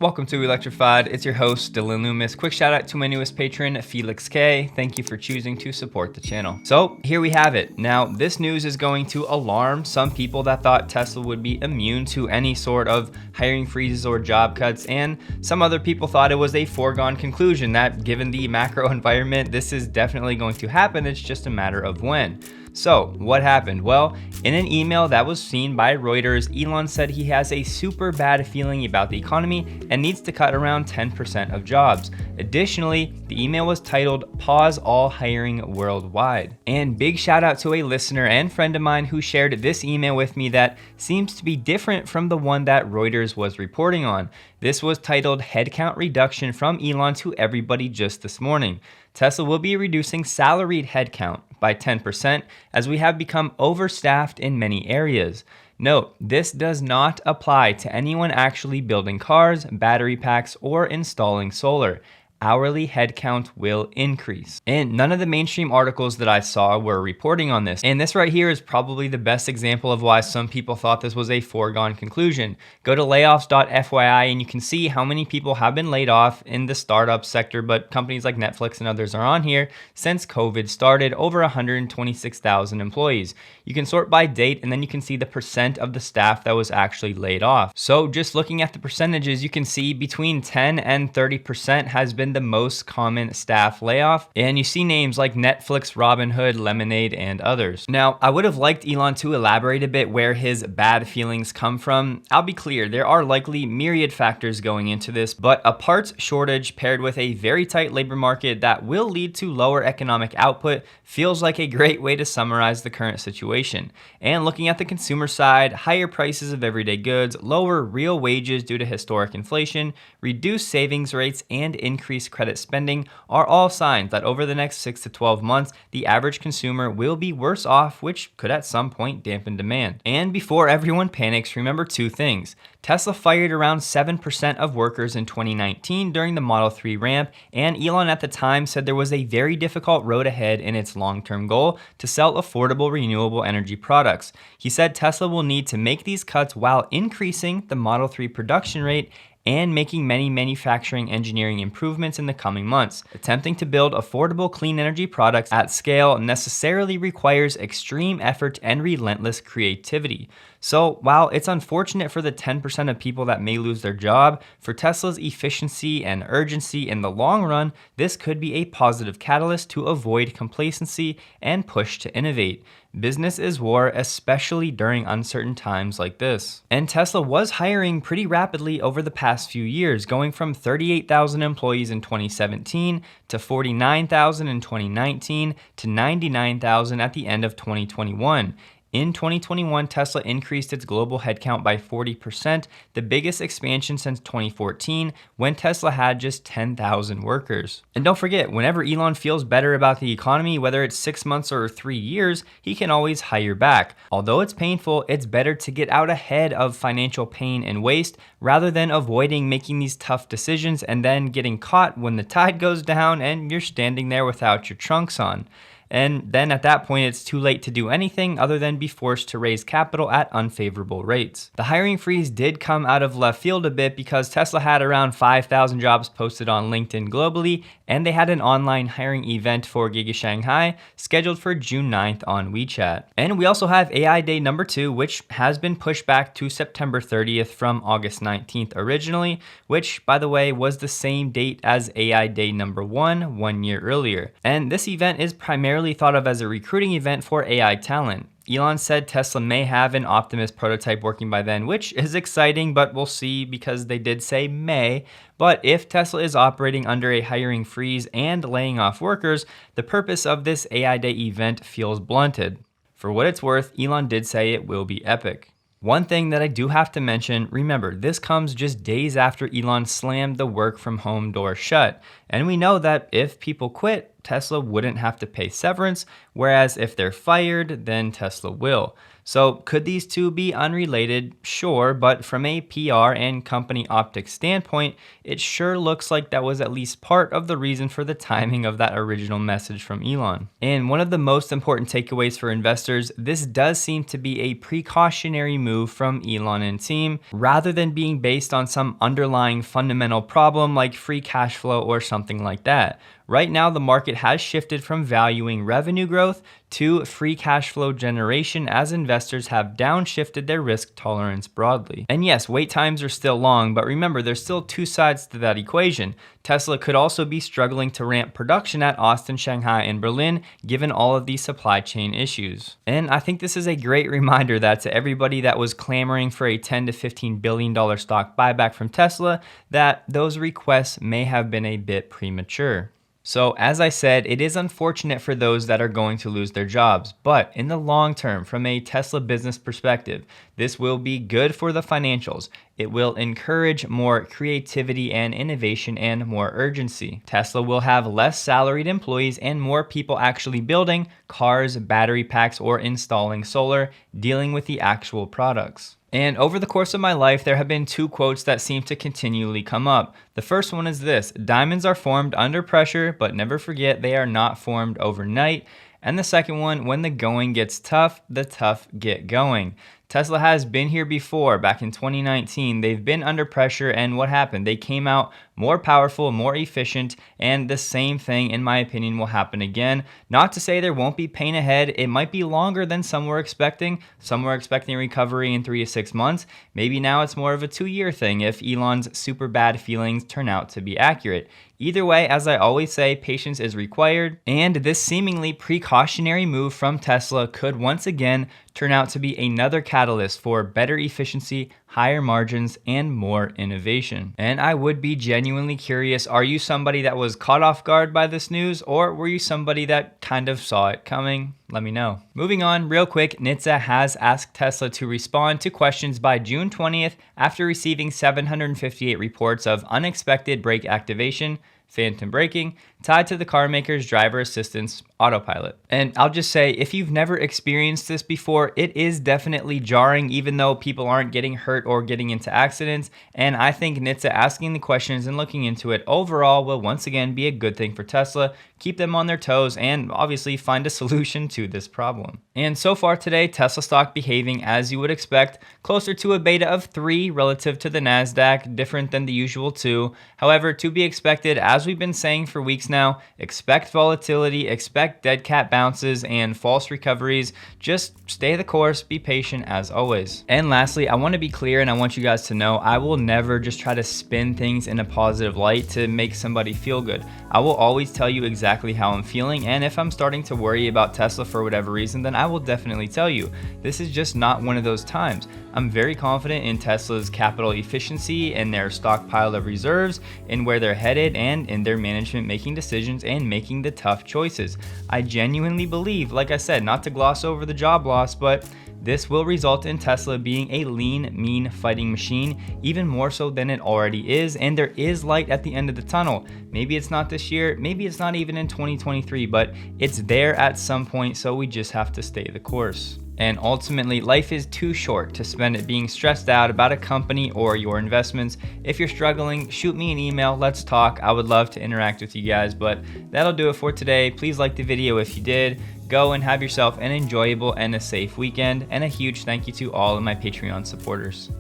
Welcome to Electrified. It's your host, Dylan Loomis. Quick shout out to my newest patron, Felix K. Thank you for choosing to support the channel. So here we have it. Now, this news is going to alarm some people that thought Tesla would be immune to any sort of hiring freezes or job cuts, and some other people thought it was a foregone conclusion that given the macro environment, this is definitely going to happen. It's just a matter of when. So what happened? Well, in an email that was seen by Reuters, Elon said he has a super bad feeling about the economy and needs to cut around 10% of jobs. Additionally, the email was titled "Pause All Hiring Worldwide." And big shout out to a listener and friend of mine who shared this email with me that seems to be different from the one that Reuters was reporting on. This was titled "Headcount Reduction from Elon to Everybody Just This Morning." Tesla will be reducing salaried headcount by 10% as we have become overstaffed in many areas. Note, this does not apply to anyone actually building cars, battery packs, or installing solar. Hourly headcount will increase. And none of the mainstream articles that I saw were reporting on this. And this right here is probably the best example of why some people thought this was a foregone conclusion. Go to layoffs.fyi and you can see how many people have been laid off in the startup sector, but companies like Netflix and others are on here since COVID started, over 126,000 employees. You can sort by date and then you can see the percent of the staff that was actually laid off. So just looking at the percentages, you can see between 10 and 30% has been the most common staff layoff, and you see names like Netflix, Robinhood, Lemonade, and others. Now, I would have liked Elon to elaborate a bit where his bad feelings come from. I'll be clear, there are likely myriad factors going into this, but a parts shortage paired with a very tight labor market that will lead to lower economic output feels like a great way to summarize the current situation. And looking at the consumer side, higher prices of everyday goods, lower real wages due to historic inflation, reduced savings rates, and increased credit spending are all signs that over the next 6 to 12 months, the average consumer will be worse off, which could at some point dampen demand. And before everyone panics, remember two things. Tesla fired around 7% of workers in 2019 during the Model 3 ramp, and Elon at the time said there was a very difficult road ahead in its long-term goal to sell affordable renewable energy products. He said Tesla will need to make these cuts while increasing the Model 3 production rate and making many manufacturing engineering improvements in the coming months. Attempting to build affordable clean energy products at scale necessarily requires extreme effort and relentless creativity. So while it's unfortunate for the 10% of people that may lose their job, for Tesla's efficiency and urgency in the long run, this could be a positive catalyst to avoid complacency and push to innovate. Business is war, especially during uncertain times like this. And Tesla was hiring pretty rapidly over the past few years, going from 38,000 employees in 2017 to 49,000 in 2019 to 99,000 at the end of 2021. In 2021, Tesla increased its global headcount by 40%, the biggest expansion since 2014, when Tesla had just 10,000 workers. And don't forget, whenever Elon feels better about the economy, whether it's 6 months or 3 years, he can always hire back. Although it's painful, it's better to get out ahead of financial pain and waste rather than avoiding making these tough decisions and then getting caught when the tide goes down and you're standing there without your trunks on. And then at that point, it's too late to do anything other than be forced to raise capital at unfavorable rates. The hiring freeze did come out of left field a bit because Tesla had around 5,000 jobs posted on LinkedIn globally, and they had an online hiring event for Giga Shanghai scheduled for June 9th on WeChat. And we also have AI Day number 2, which has been pushed back to September 30th from August 19th originally, which, by the way, was the same date as AI Day number 1 year earlier. And this event is primarily thought of as a recruiting event for AI talent. Elon said Tesla may have an Optimus prototype working by then, which is exciting, but we'll see because they did say may. But if Tesla is operating under a hiring freeze and laying off workers, the purpose of this AI Day event feels blunted. For what it's worth, Elon did say it will be epic. One thing that I do have to mention, remember, this comes just days after Elon slammed the work from home door shut. And we know that if people quit, Tesla wouldn't have to pay severance, whereas if they're fired, then Tesla will. So could these two be unrelated? Sure, but from a PR and company optics standpoint, it sure looks like that was at least part of the reason for the timing of that original message from Elon. And one of the most important takeaways for investors, this does seem to be a precautionary move from Elon and team, rather than being based on some underlying fundamental problem like free cash flow or something like that. Right now, the market has shifted from valuing revenue growth to free cash flow generation as investors have downshifted their risk tolerance broadly. And yes, wait times are still long, but remember, there's still two sides to that equation. Tesla could also be struggling to ramp production at Austin, Shanghai, and Berlin, given all of these supply chain issues. And I think this is a great reminder that to everybody that was clamoring for a $10 to $15 billion stock buyback from Tesla, that those requests may have been a bit premature. So as I said, it is unfortunate for those that are going to lose their jobs, but in the long term, from a Tesla business perspective, this will be good for the financials. It will encourage more creativity and innovation and more urgency. Tesla will have less salaried employees and more people actually building cars, battery packs, or installing solar, dealing with the actual products. And over the course of my life, there have been two quotes that seem to continually come up. The first one is this: diamonds are formed under pressure, but never forget they are not formed overnight. And the second one, when the going gets tough, the tough get going. Tesla has been here before. Back in 2019, they've been under pressure, and what happened? They came out more powerful, more efficient, and the same thing, in my opinion, will happen again. Not to say there won't be pain ahead. It might be longer than some were expecting. Some were expecting recovery in 3 to 6 months. Maybe now it's more of a 2-year thing if Elon's super bad feelings turn out to be accurate. Either way, as I always say, patience is required, and this seemingly precautionary move from Tesla could once again turn out to be another catalyst for better efficiency, higher margins, and more innovation. And I would be genuinely curious, are you somebody that was caught off guard by this news, or were you somebody that kind of saw it coming? Let me know. Moving on real quick, NHTSA has asked Tesla to respond to questions by June 20th after receiving 758 reports of unexpected brake activation, phantom braking, tied to the car maker's driver assistance autopilot. And I'll just say, if you've never experienced this before, it is definitely jarring, even though people aren't getting hurt or getting into accidents. And I think NHTSA asking the questions and looking into it overall will once again be a good thing for Tesla, keep them on their toes, and obviously find a solution to this problem. And so far today, Tesla stock behaving as you would expect, closer to a beta of 3 relative to the NASDAQ, different than the usual 2. However, to be expected, as we've been saying for weeks now, expect volatility, expect dead cat bounces and false recoveries. Just stay the course, be patient as always. And lastly, I want to be clear and I want you guys to know, I will never just try to spin things in a positive light to make somebody feel good. I will always tell you exactly how I'm feeling, and if I'm starting to worry about Tesla for whatever reason, then I will definitely tell you. This is just not one of those times. I'm very confident in Tesla's capital efficiency and their stockpile of reserves, in where they're headed, and in their management making decisions and making the tough choices. I genuinely believe, like I said, not to gloss over the job loss, but this will result in Tesla being a lean, mean fighting machine, even more so than it already is, and there is light at the end of the tunnel. Maybe it's not this year, maybe it's not even in 2023, but it's there at some point, so we just have to stay the course. And ultimately, life is too short to spend it being stressed out about a company or your investments. If you're struggling, shoot me an email, let's talk. I would love to interact with you guys, but that'll do it for today. Please like the video if you did. Go and have yourself an enjoyable and a safe weekend, and a huge thank you to all of my Patreon supporters.